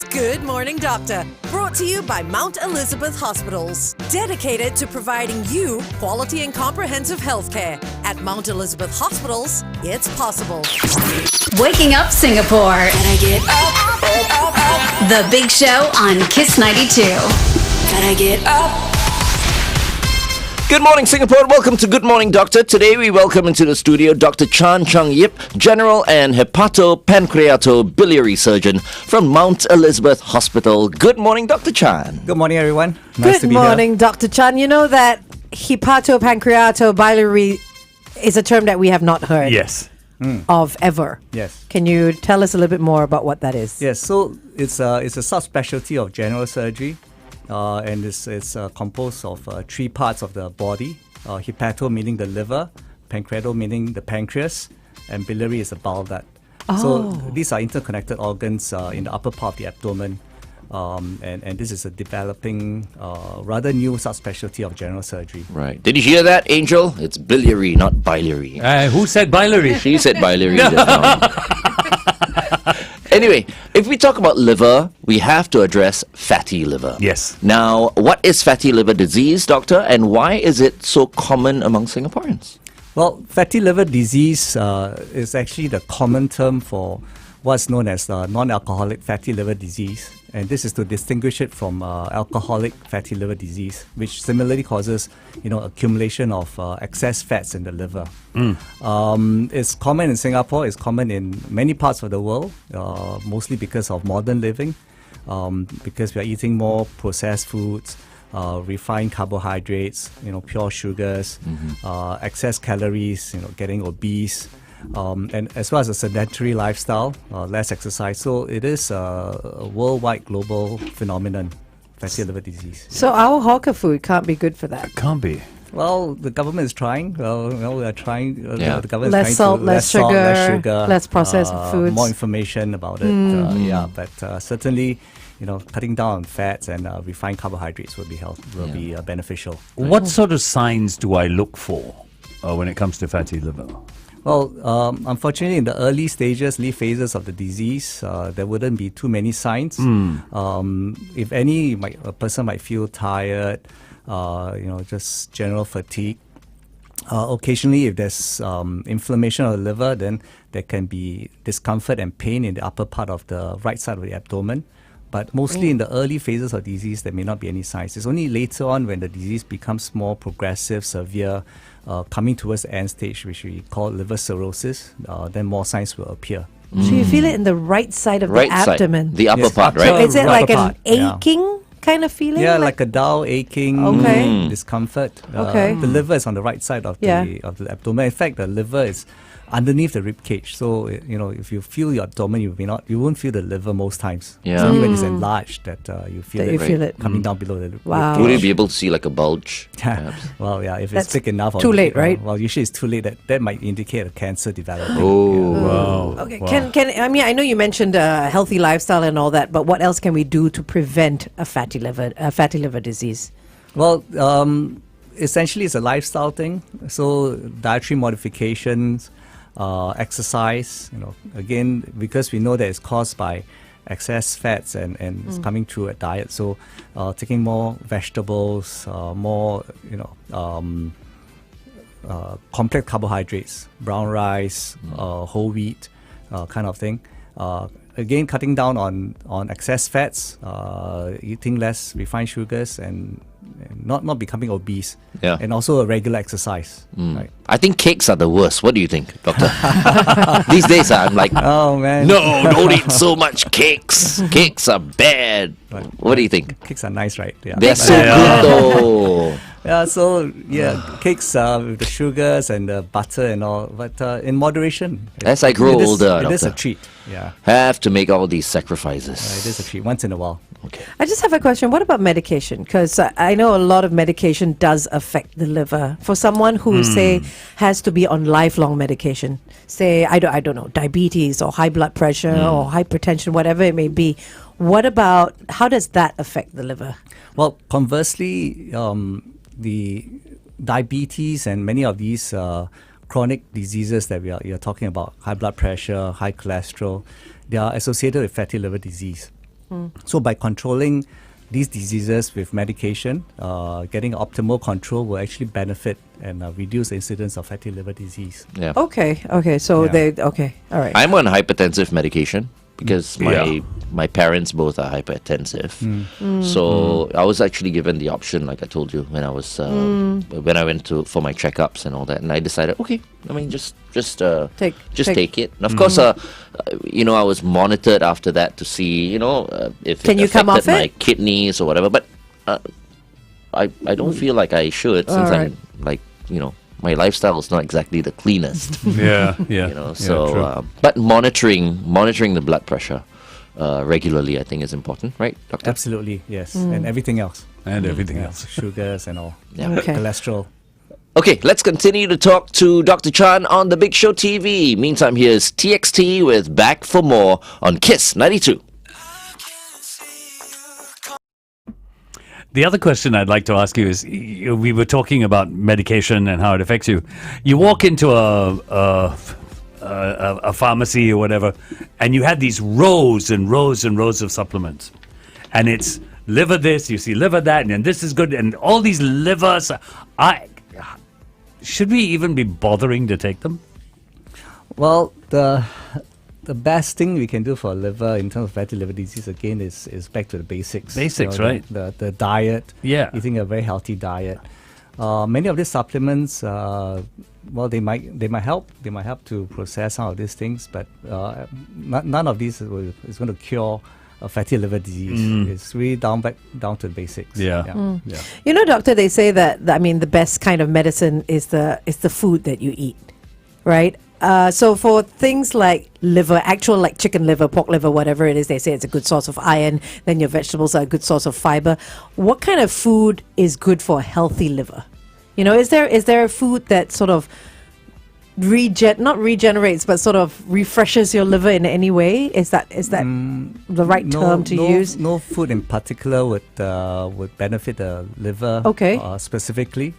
Good Morning Doctor, brought to you by Mount Elizabeth Hospitals. Dedicated to providing you quality and comprehensive healthcare. At Mount Elizabeth Hospitals, it's possible. Waking Up Singapore. Gotta get up. The Big Show on Kiss 92. Gotta get up. Good morning, Singapore. Welcome to Good Morning Doctor. Today we welcome into the studio Dr Chan Chung Yip, General and Hepato-pancreato-biliary Surgeon from Mount Elizabeth Hospital. Good morning, Dr Chan. Good morning, everyone. Nice to Good be morning, Dr. Chan. You know that Hepato-pancreato-biliary is a term that we have not heard of ever. Yes. Can you tell us a little bit more about what that is? Yes, so it's a subspecialty of general surgery, and it's composed of three parts of the body. Hepato meaning the liver, pancreato meaning the pancreas, and biliary is the bile duct. So these are interconnected organs in the upper part of the abdomen, and this is a developing, rather new subspecialty of general surgery. Right. Did you hear that, Angel? It's biliary, not biliary. Who said biliary? She said biliary just now. Anyway, if we talk about liver, we have to address fatty liver. Yes. Now, what is fatty liver disease, doctor, and why is it so common among Singaporeans? Well, fatty liver disease is actually the common term for what's known as non-alcoholic fatty liver disease, and this is to distinguish it from alcoholic fatty liver disease, which similarly causes, accumulation of excess fats in the liver. It's common in Singapore. It's common in many parts of the world, mostly because of modern living, because we are eating more processed foods, refined carbohydrates, pure sugars, excess calories, getting obese. And as well as a sedentary lifestyle, less exercise. So it is a worldwide global phenomenon, fatty liver disease. So our hawker food can't be good for that. Can't be. Well, the government is trying. We are trying. The government Less is salt, trying to less sugar, less processed foods. More information about it. But certainly, cutting down on fats and refined carbohydrates will be beneficial. What sort of signs do I look for when it comes to fatty liver? Well, unfortunately, in the early phases of the disease, there wouldn't be too many signs. If any, a person might feel tired, just general fatigue. Occasionally, if there's inflammation of the liver, then there can be discomfort and pain in the upper part of the right side of the abdomen. But mostly in the early phases of disease, there may not be any signs. It's only later on when the disease becomes more progressive, severe, coming towards the end stage, which we call liver cirrhosis, then more signs will appear. So you feel it in the right side of the abdomen? Side, the upper part, right? Is it like an aching kind of feeling? Yeah, like a dull, aching, discomfort. Okay. The liver is on the right side of the abdomen. In fact, the liver is underneath the rib cage. So, if you feel your abdomen, you won't feel the liver most times. Yeah. It's only when it's enlarged that you feel it coming down below the rib Wow. cage. Would you be able to see like a bulge? Perhaps? Well, yeah, if That's it's thick enough. too late, right? Well, usually it's too late. That might indicate a cancer developing. Wow. Okay. Wow. I know you mentioned a healthy lifestyle and all that, but what else can we do to prevent a fatty liver disease? Well, essentially it's a lifestyle thing. So dietary modifications, exercise, again, because we know that it's caused by excess fats and it's coming through a diet. So taking more vegetables, more, complex carbohydrates, brown rice, whole wheat, kind of thing. Again, cutting down on excess fats, eating less refined sugars, and not becoming obese. Yeah. And also a regular exercise. Right? I think cakes are the worst. What do you think, doctor? These days, I'm like, Oh, man. no, don't eat so much cakes. Cakes are bad. Right. What do you think? Cakes are nice, right? Yeah. They're so good though. Yeah, so cakes with the sugars and the butter and all, but in moderation. As I grow older, it is a doctor. treat. Yeah, Have to make all these sacrifices. it is a treat once in a while. Okay. I just have a question. What about medication? Because I know a lot of medication does affect the liver. For someone who, say, has to be on lifelong medication, say, I don't know, diabetes or high blood pressure or hypertension, whatever it may be, how does that affect the liver? Well, conversely, the diabetes and many of these chronic diseases that you're talking about, high blood pressure, high cholesterol, they are associated with fatty liver disease. So by controlling these diseases with medication, getting optimal control will actually benefit and reduce the incidence of fatty liver disease. Yeah. Okay. So Yeah. all right. I'm on hypertensive medication because Yeah. my parents both are hypertensive. So I was actually given the option, like I told you, when I was when I went for my checkups and all that, and I decided, okay, I mean, just take it. And of course, I was monitored after that to see, if Can it you come off affected my it? kidneys or whatever. But I don't feel like I should, since Alright. I'm like, my lifestyle is not exactly the cleanest. Yeah. So but monitoring the blood pressure regularly, I think, is important, right, doctor? Absolutely, yes. And everything else. And everything else. Sugars and all. Yeah. Okay. Cholesterol. Okay, let's continue to talk to Dr. Chan on The Big Show TV. Meantime, here's TXT with Back for More on Kiss 92. The other question I'd like to ask you is, we were talking about medication and how it affects you. You walk into a pharmacy or whatever, and you have these rows and rows and rows of supplements, and it's liver this, you see liver that, and this is good, and all these livers. Should we even be bothering to take them? Well, the best thing we can do for liver in terms of fatty liver disease again is back to the basics. Basics, right? The diet. Yeah. Eating a very healthy diet. Many of these supplements, they might help. They might help to process some of these things, but none of these is going to cure a fatty liver disease. It's really down to the basics. Yeah. Doctor, they say that the best kind of medicine is the food that you eat, right? So for things like liver, actual like chicken liver, pork liver, whatever it is, they say it's a good source of iron. Then your vegetables are a good source of fiber. What kind of food is good for a healthy liver? Is there a food that sort of not regenerates, but sort of refreshes your liver in any way? Is that the right term to use? No food in particular would benefit the liver. Okay. Specifically.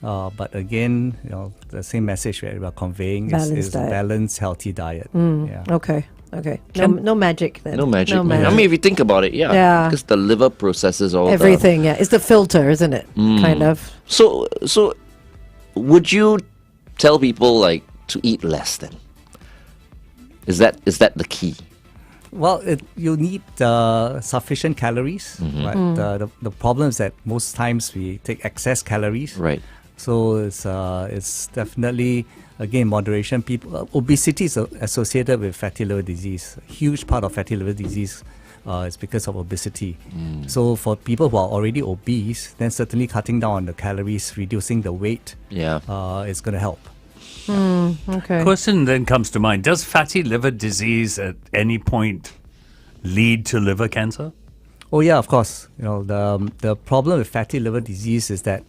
But again, the same message we are conveying is a balanced, healthy diet. Yeah. Okay. No magic then. No magic. I mean, if you think about it, yeah. Because the liver processes all everything. Yeah, it's the filter, isn't it? Kind of. So would you tell people like to eat less then? Is that the key? Well, you need sufficient calories. Right? The problem is that most times we take excess calories. Right. So it's definitely, again, moderation. Obesity is associated with fatty liver disease. A huge part of fatty liver disease is because of obesity. So for people who are already obese, then certainly cutting down on the calories, reducing the weight, is going to help. Okay. Question then comes to mind: does fatty liver disease at any point lead to liver cancer? Oh yeah, of course. The problem with fatty liver disease is that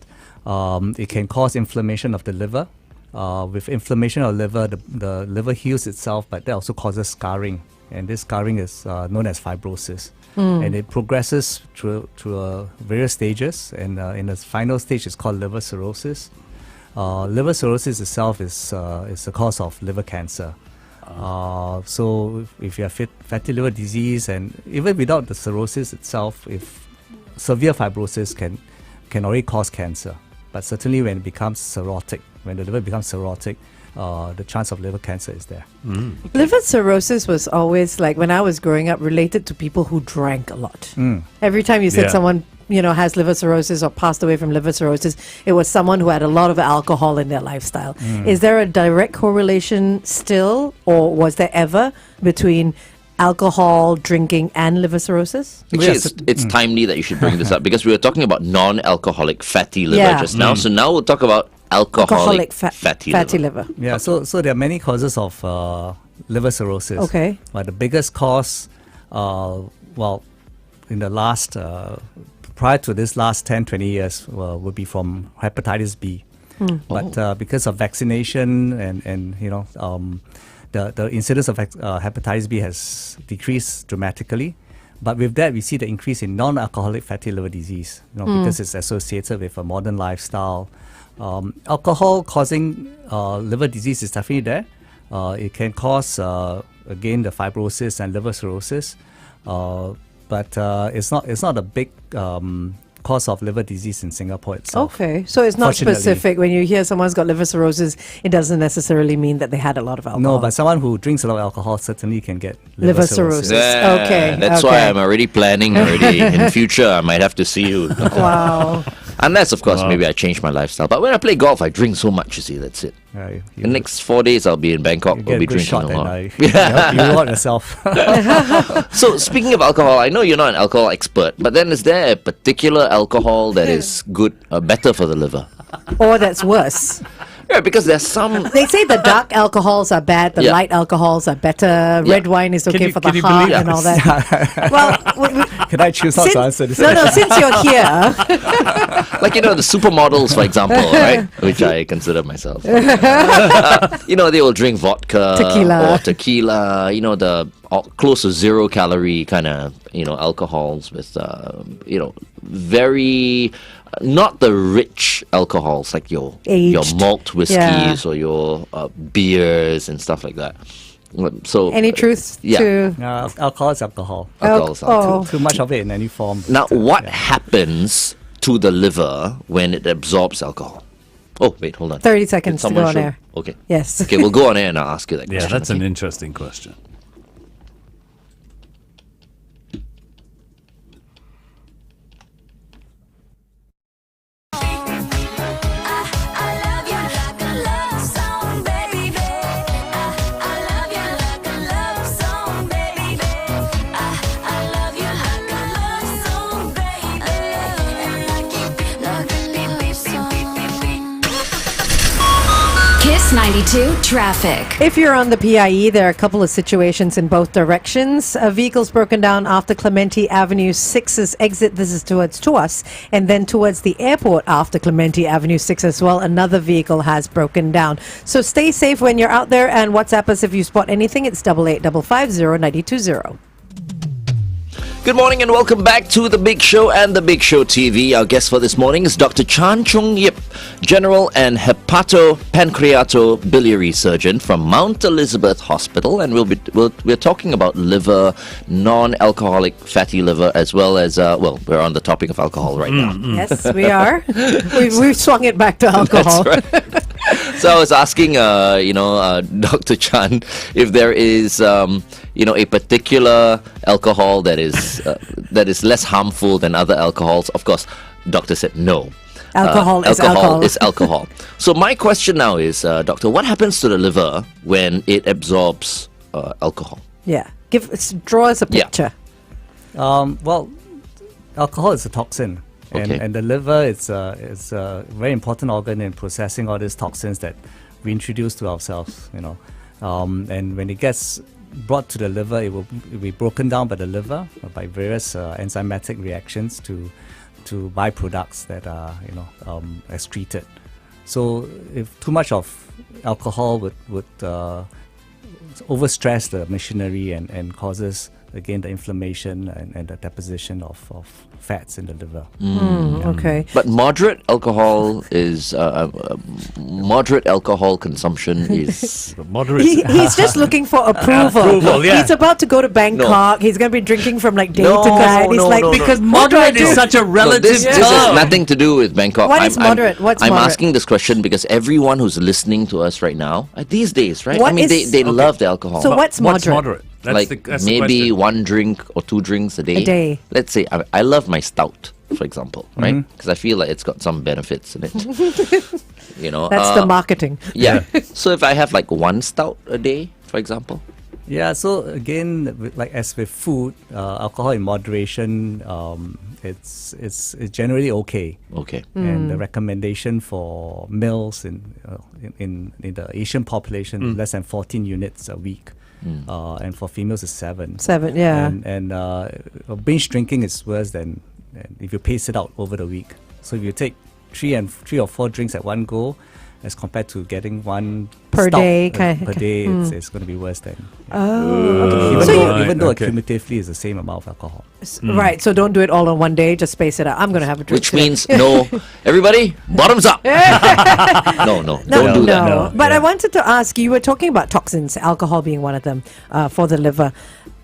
it can cause inflammation of the liver. With inflammation of the liver, the liver heals itself, but that also causes scarring, and this scarring is known as fibrosis. And it progresses through various stages, and in the final stage, it's called liver cirrhosis. Liver cirrhosis itself is the cause of liver cancer. So if you have fatty liver disease, and even without the cirrhosis itself, if severe fibrosis can already cause cancer. But certainly when it becomes cirrhotic, when the liver becomes cirrhotic, the chance of liver cancer is there. Liver cirrhosis was always, like when I was growing up, related to people who drank a lot. Every time you said someone has liver cirrhosis or passed away from liver cirrhosis, it was someone who had a lot of alcohol in their lifestyle. Is there a direct correlation still, or was there ever, between alcohol, drinking, and liver cirrhosis? Actually, it's timely that you should bring this up, because we were talking about non-alcoholic fatty liver just now. So now we'll talk about alcoholic fatty liver. Yeah, so there are many causes of liver cirrhosis. Okay. But the biggest cause, in the last, prior to this last 10, 20 years, would be from hepatitis B. But because of vaccination and the incidence of hepatitis B has decreased dramatically. But with that, we see the increase in non-alcoholic fatty liver disease, because it's associated with a modern lifestyle. Alcohol causing liver disease is definitely there. It can cause, again, the fibrosis and liver cirrhosis. but it's not a big cause of liver disease in Singapore itself. Okay, so it's not Fortunately. specific. When you hear someone's got liver cirrhosis, it doesn't necessarily mean that they had a lot of alcohol. No, but someone who drinks a lot of alcohol certainly can get Liver cirrhosis. Yeah, Okay, that's okay. why I'm already planning already. In future, I might have to see you. Wow. Unless, of course, maybe I change my lifestyle. But when I play golf, I drink so much, you see, that's it. The next 4 days, I'll be in Bangkok. you I'll get be a good drinking shot a and lot. you reward yourself. So, speaking of alcohol, I know you're not an alcohol expert, but then is there a particular alcohol that is good, better for the liver? Or that's worse. Yeah, because there's some. They say the dark alcohols are bad, the Yeah. light alcohols are better, red wine is okay you- for the can you heart believe and all that. Well, Can I choose not to answer this? no, since you're here, Like, the supermodels, for example, right? Which I consider myself. They will drink vodka Tequila. or tequila, the close to 0 calorie kind of, alcohols with, very, not the rich alcohols like your Aged. malt whiskeys Yeah. or your beers and stuff like that. So any truth yeah. to Alcohol is alcohol. alcohol's alcohol. oh. Too much of it in any form. Now, what happens to the liver when it absorbs alcohol? Oh, wait, hold on. 30 Did seconds to someone go on show- air. Okay. Yes. Okay, we'll go on air and I'll ask you that Yeah, question. that's okay? an interesting question. Kiss 92 traffic. If you're on the PIE, there are a couple of situations in both directions. A vehicle's broken down after Clementi Avenue 6's exit. This is towards Tuas. And then towards the airport after Clementi Avenue 6 as well. Another vehicle has broken down. So stay safe when you're out there and WhatsApp us if you spot anything. It's 88550920. Good morning and welcome back to The Big Show and The Big Show TV. Our guest for this morning is Dr. Chan Chung Yip, General and Hepato-pancreato-biliary Surgeon from Mount Elizabeth Hospital. And we're talking about liver, non-alcoholic fatty liver, as well as, we're on the topic of alcohol right now. Yes, we are. We've swung it back to alcohol. That's right. So I was asking, Dr. Chan, if there is, a particular alcohol that is less harmful than other alcohols. Of course, doctor said no. Alcohol is alcohol. is alcohol. So my question now is, doctor, what happens to the liver when it absorbs alcohol? Yeah. Draw us a Yeah. picture. Well, alcohol is a toxin. Okay. And the liver is a very important organ in processing all these toxins that we introduce to ourselves, And when it gets brought to the liver, it will be broken down by the liver by various enzymatic reactions to byproducts that are excreted. So if too much of alcohol would overstress the machinery and causes again the inflammation and the deposition of fats in the liver. Okay. But moderate alcohol is moderate alcohol consumption is Moderate. He's just looking for approval. Approval, yeah. He's about to go to Bangkok. He's going to be drinking from like day No, to night. He's no, like, no, no. Because moderate is such a No, relative this term. has nothing to do with Bangkok. What is moderate? What's I'm moderate? asking this question because everyone who's listening to us right now, these days, right? What I mean, is- they love the alcohol. So what's moderate? That's like that's maybe the question. 1 drink or 2 drinks a day. A day. Let's say I love my stout, for example, right? Because I feel like it's got some benefits in it. That's the marketing. Yeah. So if I have like 1 stout a day, for example. Yeah, so again, like as with food, alcohol in moderation, it's generally okay. Okay. And the recommendation for males in the Asian population, less than 14 units a week. And for females, it's 7. 7, yeah. And binge drinking is worse than if you pace it out over the week. So if you take 3 or 4 drinks at one go, as compared to getting 1 Per stout, day, per day, it's going to be worse than. Oh. Even So though, you- even though okay. cumulatively is the same amount of alcohol. Right. So don't do it all on one day. Just space it out. I'm going to have a drink. Which today. means no. Everybody, bottoms up. No, don't do that. No. No, But yeah. I wanted to ask, you were talking about toxins, alcohol being one of them for the liver.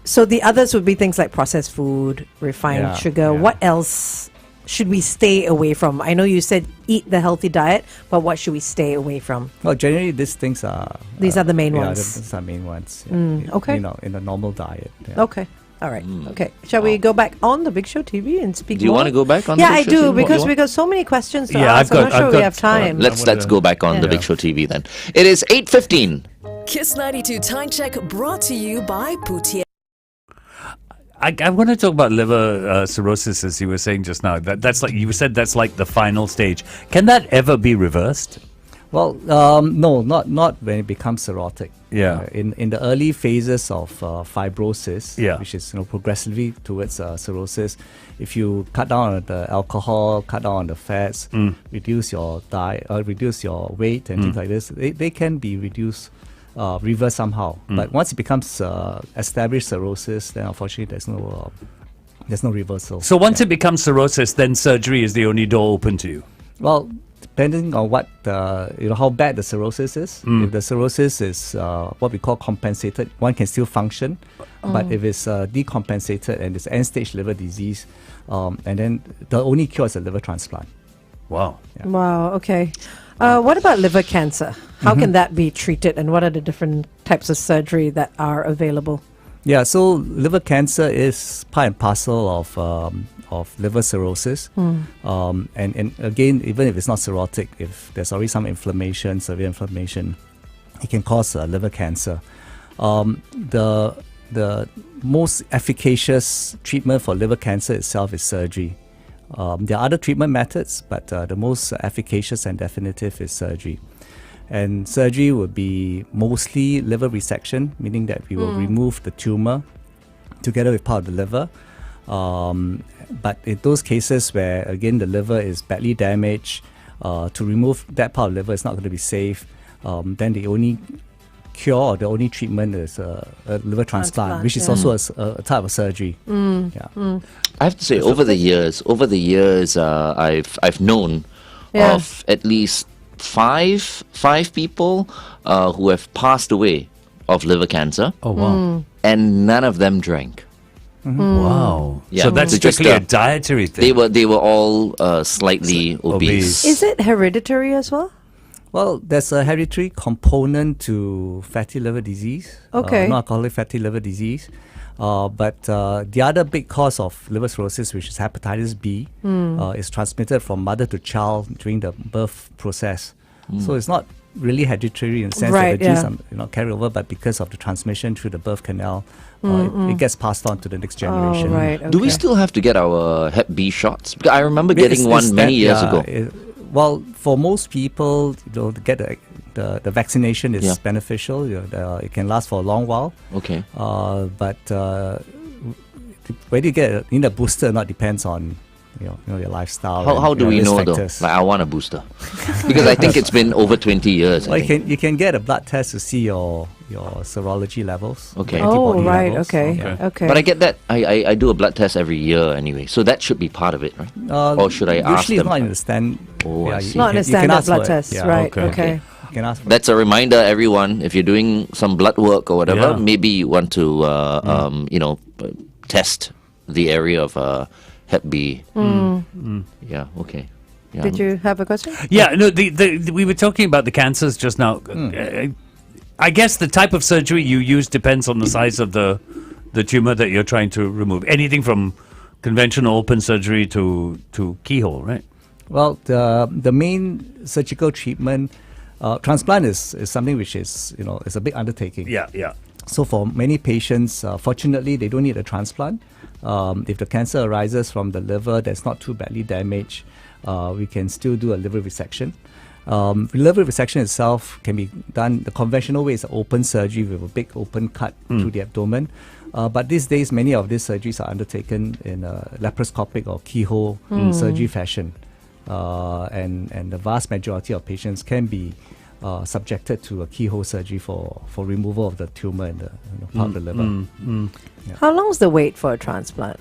So the others would be things like processed food, refined Yeah, sugar. yeah. What else should we stay away from? I know you said eat the healthy diet, but what should we stay away from? Well, generally these things are... These are the main yeah, ones. These are main ones. okay. You know, in a normal diet. Yeah. Okay. All right. Okay. Shall we go back on the Big Show TV and speak Do you more? want to go back on Yeah, the I Big Show do TV? because You we got so many questions to Yeah, ask. I'm not sure we have time. Let's go back on the Big Show TV then. It is 8:15. Kiss 92 Time Check brought to you by Poutier. I want to talk about liver cirrhosis, as you were saying just now. That's like you said. That's like the final stage. Can that ever be reversed? Well, no, not when it becomes cirrhotic. Yeah. In the early phases of fibrosis, Yeah. which is progressively towards cirrhosis, if you cut down on the alcohol, cut down on the fats, reduce your diet, reduce your weight, and things like this, they can be reduced, reversed somehow. But once it becomes established cirrhosis, then unfortunately there's no reversal. So once it becomes cirrhosis, then surgery is the only door open to you. Well, depending on what how bad the cirrhosis is. If the cirrhosis is what we call compensated, one can still function. But if it's decompensated and it's end-stage liver disease, and then the only cure is a liver transplant. Wow. Wow. Okay. What about liver cancer? How can that be treated, and what are the different types of surgery that are available? Yeah, so liver cancer is part and parcel of liver cirrhosis. And again, even if it's not cirrhotic, if there's already some inflammation, severe inflammation, it can cause liver cancer. The most efficacious treatment for liver cancer itself is surgery. There are other treatment methods, but the most efficacious and definitive is surgery. And surgery would be mostly liver resection, meaning that we will remove the tumor together with part of the liver. But in those cases where, again, the liver is badly damaged, to remove that part of the liver is not going to be safe, then the only cure or the only treatment is a liver transplant, which is also a type of surgery. I have to say, over the years, I've known of at least five people who have passed away of liver cancer. Oh wow. And none of them drank. Wow. Yeah. So that's So just, strictly a dietary thing. They were all slightly obese. Is it hereditary as well? Well, there's a hereditary component to fatty liver disease, Okay. non-alcoholic fatty liver disease. But the other big cause of liver cirrhosis, which is hepatitis B, is transmitted from mother to child during the birth process. So it's not really hereditary in the sense that the genes are carried over, but because of the transmission through the birth canal, it gets passed on to the next generation. Oh, right. Okay. Do we still have to get our Hep B shots? Because I remember getting one many years ago. Well, for most people, to get the vaccination is beneficial. It can last for a long while. Okay. But whether you get a booster or not depends on your lifestyle. How do we risk know factors. though? Like, I want a booster because I think it's been over 20 years. I Well, think. you can get a blood test to see your serology levels. Okay. your Oh, antibody right. levels. Okay. Okay. But I get that. I do a blood test every year anyway, so that should be part of it, right? or should I ask Usually them? it's not in the stand. Oh, I you see. Not in a can standard ask blood for it. test. Yeah. Right. Okay. Okay. You can ask for it. That's a reminder, everyone. If you're doing some blood work or whatever, Yeah. maybe you want to, test the area of Hep B. Yeah. Okay. Yeah. Did you have a question? Yeah, no, we were talking about the cancers just now. I guess the type of surgery you use depends on the size of the tumor that you're trying to remove. Anything from conventional open surgery to keyhole, right? Well, the main surgical treatment, transplant is something which is it's a big undertaking. Yeah. So for many patients, fortunately, they don't need a transplant. If the cancer arises from the liver that's not too badly damaged, we can still do a liver resection. Liver resection itself can be done. The conventional way is open surgery with a big open cut through the abdomen. But these days, many of these surgeries are undertaken in a laparoscopic or keyhole surgery fashion. And the vast majority of patients can be subjected to a keyhole surgery for removal of the tumor in the part of the liver. How long is the wait for a transplant?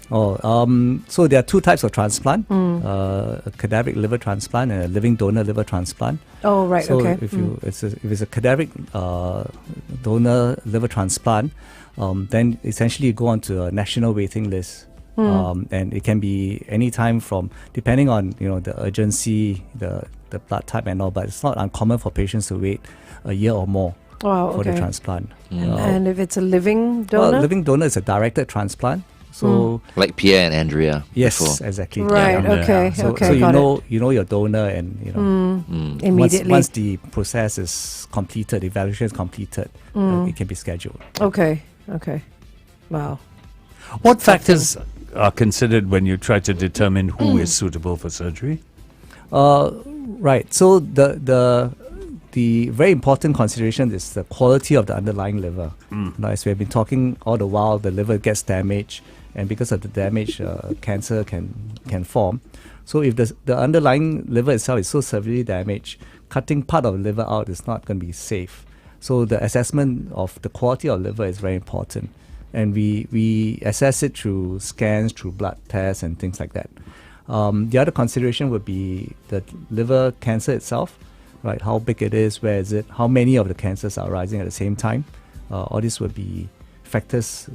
So there are two types of transplant: a cadaveric liver transplant and a living donor liver transplant. Oh, right. So Okay. if it's a cadaveric donor liver transplant, then essentially you go onto a national waiting list. And it can be any time from, depending on the urgency, the blood type and all, but it's not uncommon for patients to wait a year or more for the transplant. And if it's a living donor? Well, living donor is a directed transplant. So Like Pierre and Andrea. yes, before. exactly. Right, okay, So, okay, so you got know your donor, and Immediately. once the process is completed, the evaluation is completed, it can be scheduled. Okay. Wow. What factors are considered when you try to determine who is suitable for surgery? Right. So the very important consideration is the quality of the underlying liver. Now, as we have been talking all the while, the liver gets damaged, and because of the damage, cancer can form. So if the underlying liver itself is so severely damaged, cutting part of the liver out is not going to be safe. So the assessment of the quality of liver is very important. And we assess it through scans, through blood tests and things like that. The other consideration would be the liver cancer itself, right? How big it is, where is it, how many of the cancers are arising at the same time. All these would be factors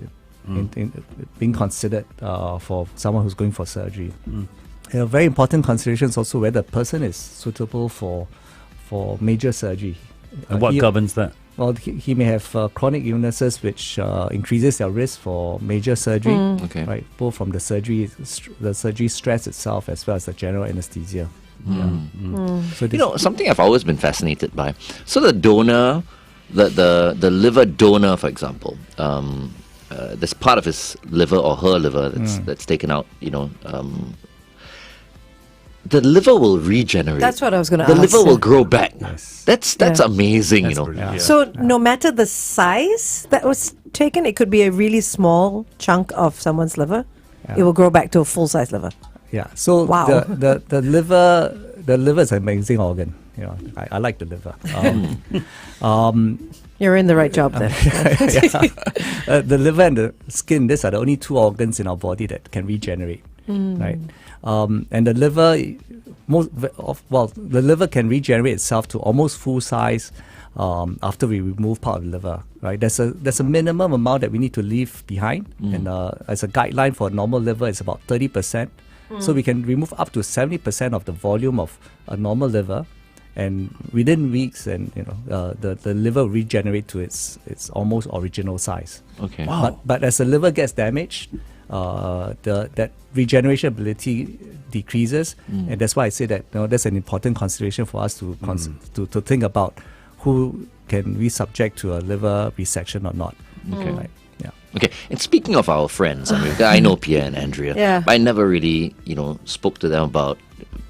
in being considered for someone who's going for surgery. A very important consideration is also whether the person is suitable for major surgery. And what governs that? Well, he may have chronic illnesses which increases their risk for major surgery, Okay. right? Both from the surgery stress itself as well as the general anesthesia. So this, Something I've always been fascinated by. So the donor, the liver donor, for example, there's part of his liver or her liver that's taken out. The liver will regenerate. That's what I was going to The ask. liver will grow back. Yes. That's amazing. That's brilliant. Yeah. So no matter the size that was taken, it could be a really small chunk of someone's liver. It will grow back to a full-size liver. yeah. So Wow. the liver is an amazing organ. I like the liver. You're in the right job then. The liver and the skin, these are the only two organs in our body that can regenerate, right? And the liver, the liver can regenerate itself to almost full size after we remove part of the liver, right? There's a minimum amount that we need to leave behind, and as a guideline for a normal liver, it's about 30%. So we can remove up to 70% of the volume of a normal liver, and within weeks, and the liver regenerate to its almost original size. Okay. But as the liver gets damaged, that regeneration ability decreases, and that's why I say that that's an important consideration for us to think about who can we subject to a liver resection or not. Okay. Right? Yeah. Okay, and speaking of our friends, I know Pierre and Andrea. Yeah. But I never really, spoke to them about,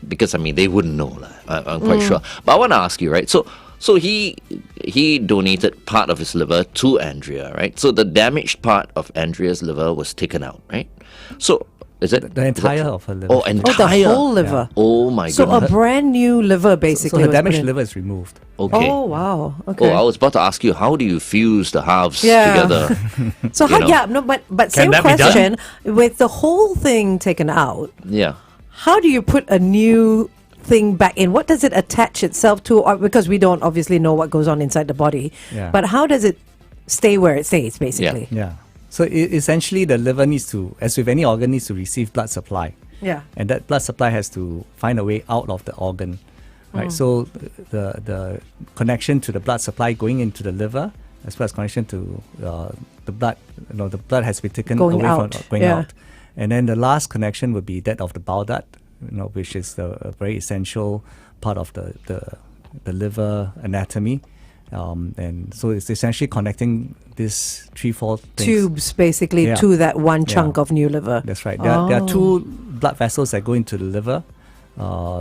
because they wouldn't know. I'm quite sure. But I want to ask you, right? So he donated part of his liver to Andrea, right? So the damaged part of Andrea's liver was taken out, right? So is it The entire of her liver. Oh, Oh, entire. the whole liver. Oh my So goodness. a brand new liver, So basically. her was put damaged in. liver is removed. Okay. Oh wow. Okay. Oh, I was about to ask you, how do you fuse the halves Yeah. together? So how? know. Yeah. No. But Can same that be done? question. With the whole thing taken out, Yeah. how do you put a new thing back in? What does it attach itself to? Or, because we don't obviously know what goes on inside the body. Yeah. But how does it stay where it stays, basically? Yeah. So essentially, the liver needs to, as with any organ, needs to receive blood supply. Yeah. And that blood supply has to find a way out of the organ, right? So the connection to the blood supply going into the liver, as well as connection to the blood, the blood has been taken Going away out, from going yeah. out, and then the last connection would be that of the bile duct, which is a very essential part of the liver anatomy. And so it's essentially connecting these 3-4 things. Tubes, basically, Yeah. to that one chunk Yeah. of new liver. That's right. There are two blood vessels that go into the liver.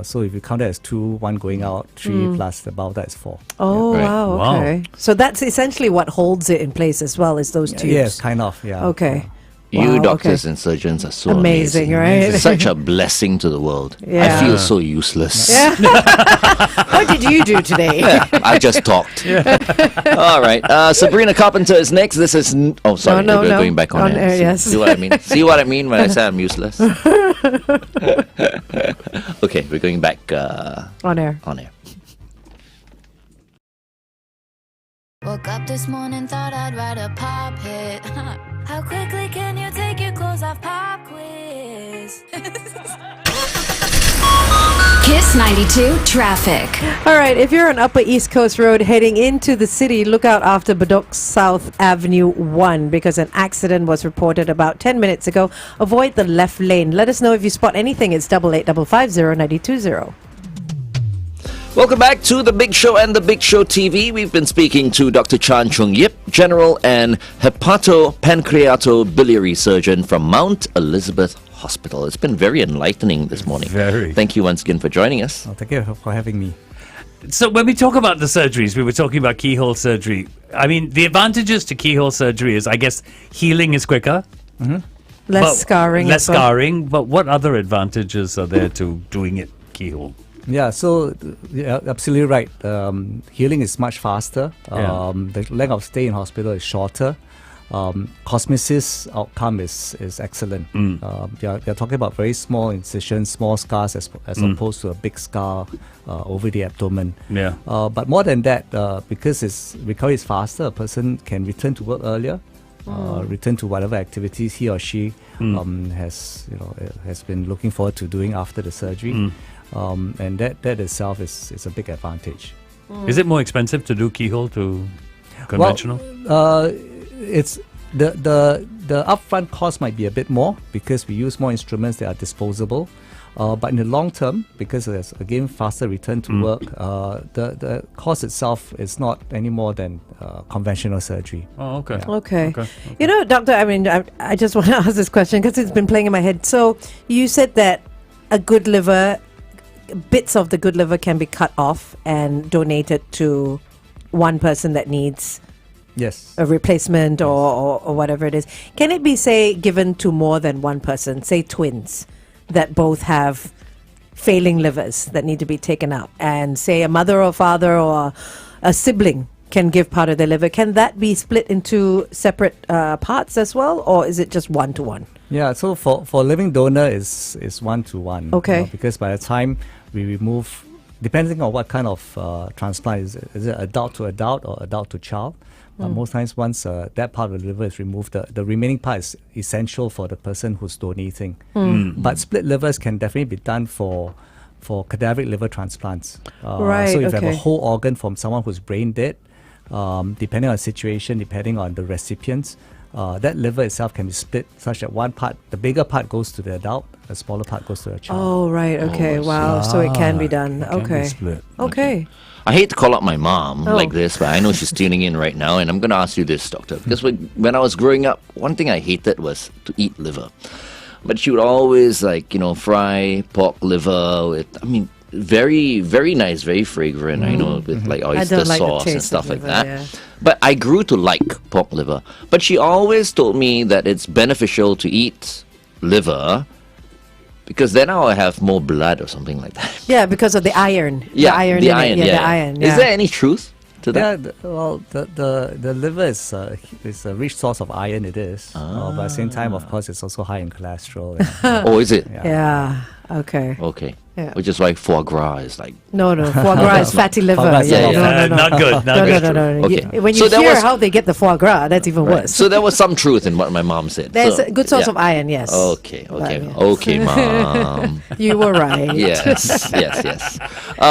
So if you count it as 2, 1 going out, 3 plus the bile duct is 4. Oh, Right. wow. Wow. Okay. So that's essentially what holds it in place as well, is those tubes. Yes, kind of. Yeah. Okay. You Wow, doctors okay. and surgeons are so Amazing, right? Such a blessing to the world. Yeah. I feel so useless. What did you do today? I just talked. All right. Sabrina Carpenter is next. This is... sorry. No, we're no. going back on, On air, See- yes. See what I mean? See what I mean when I say I'm useless? Okay, we're going back On air. on air. Woke up this morning, thought I'd write a pop hit. How quickly can you take your clothes off? Pop quiz. Kiss 92 traffic. All right, if you're on Upper East Coast Road heading into the city, look out after Bedok South Avenue 1 because an accident was reported about 10 minutes ago. Avoid the left lane. Let us know if you spot anything. It's 885550 Welcome back to The Big Show and The Big Show TV. We've been speaking to Dr. Chan Chung Yip, General and Hepato-pancreato-biliary Surgeon from Mount Elizabeth Hospital. It's been very enlightening this morning. Very. Thank you once again for joining us. Thank you for having me. So when we talk about the surgeries, we were talking about keyhole surgery. I mean, the advantages to keyhole surgery is, I guess, healing is quicker. Less scarring. Less as well. scarring. But what other advantages are there to doing it keyhole? Yeah, so absolutely right. Healing is much faster. Yeah. The length of stay in hospital is shorter. Cosmesis outcome is excellent. You're talking about very small incisions, small scars as opposed to a big scar over the abdomen. Yeah. But more than that, because recovery is faster, a person can return to work earlier. Return to whatever activities he or she has been looking forward to doing after the surgery. And that itself is a big advantage. Is it more expensive to do keyhole to conventional? Well, it's the upfront cost might be a bit more because we use more instruments that are disposable. But in the long term, because there's again faster return to work, the cost itself is not any more than conventional surgery. Oh, okay. Okay. You know, Doctor, I mean, I just want to ask this question because it's been playing in my head. So you said that a good liver, bits of the good liver can be cut off and donated to one person that needs Yes. a replacement or whatever it is. Can it be, say, given to more than one person, say twins that both have failing livers that need to be taken out, and say a mother or father or a sibling can give part of their liver? Can that be split into separate parts as well, or is it just one-to-one? Yeah, so for living donor is one-to-one. Okay. Because by the time we remove, depending on what kind of transplant, is it adult to adult or adult to child? Most times once that part of the liver is removed, the remaining part is essential for the person who's donating. But split livers can definitely be done for cadaveric liver transplants. Right, So if you have a okay. whole organ from someone who's brain dead, depending on the situation, depending on the recipients, that liver itself can be split such that one part, the bigger part goes to the adult, the smaller part goes to the child. Oh, right. Okay. Wow. So it can be done. Can be Okay. split. Okay. I hate to call out my mom Oh. like this, but I know she's tuning in right now, and I'm going to ask you this, doctor. Because when I was growing up, one thing I hated was to eat liver. But she would always, fry pork liver with, very, very nice, very fragrant, with like oyster don't like the sauce and taste stuff of like liver, that. yeah. But I grew to like pork liver. But she always told me that it's beneficial to eat liver because then I'll have more blood or something like that. Yeah, because of the iron. Yeah, the iron. the in it. iron. Yeah, Yeah, the iron. Is there any truth to Yeah, that? the liver is a rich source of iron. It is, but at the same time, of course, it's also high in cholesterol. Oh, is it? Yeah. Okay. Okay. Yeah. Which is why foie gras is like. No, foie gras is fatty liver. Foie gras is Yeah, a lot. no. Not good. Not good. No. Okay. When So you there hear was- how they get the foie gras, that's even Right. worse. So there was some truth in what my mom said. There's So, a good source yeah. of iron, yes. Okay, But, yeah. okay, mom. You were right. yes.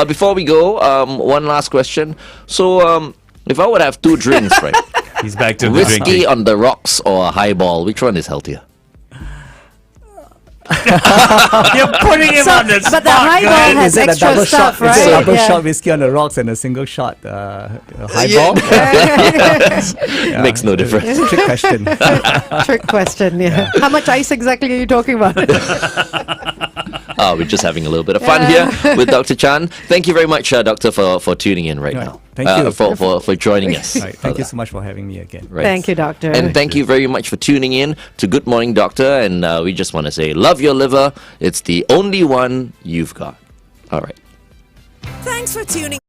Before we go, one last question. So, if I would have two drinks, right? He's back to the Whiskey drinking. on the rocks or a highball, which one is healthier? You're putting him on the spot. But the highball guys. has Is it a extra double stuff, shot? right? Is it a double Yeah. shot whiskey on the rocks and a single shot highball? Yeah. Makes no difference. It's a trick question. Trick question, yeah. How much ice exactly are you talking about? We're just having a little bit of fun here with Dr. Chan. Thank you very much, Doctor, for tuning in right Right. now. Thank you. For joining us. Right. Thank you so much for having me again. Right. Thank you, Doctor. And thank you very much for tuning in to Good Morning Doctor. And we just want to say, love your liver. It's the only one you've got. All right. Thanks for tuning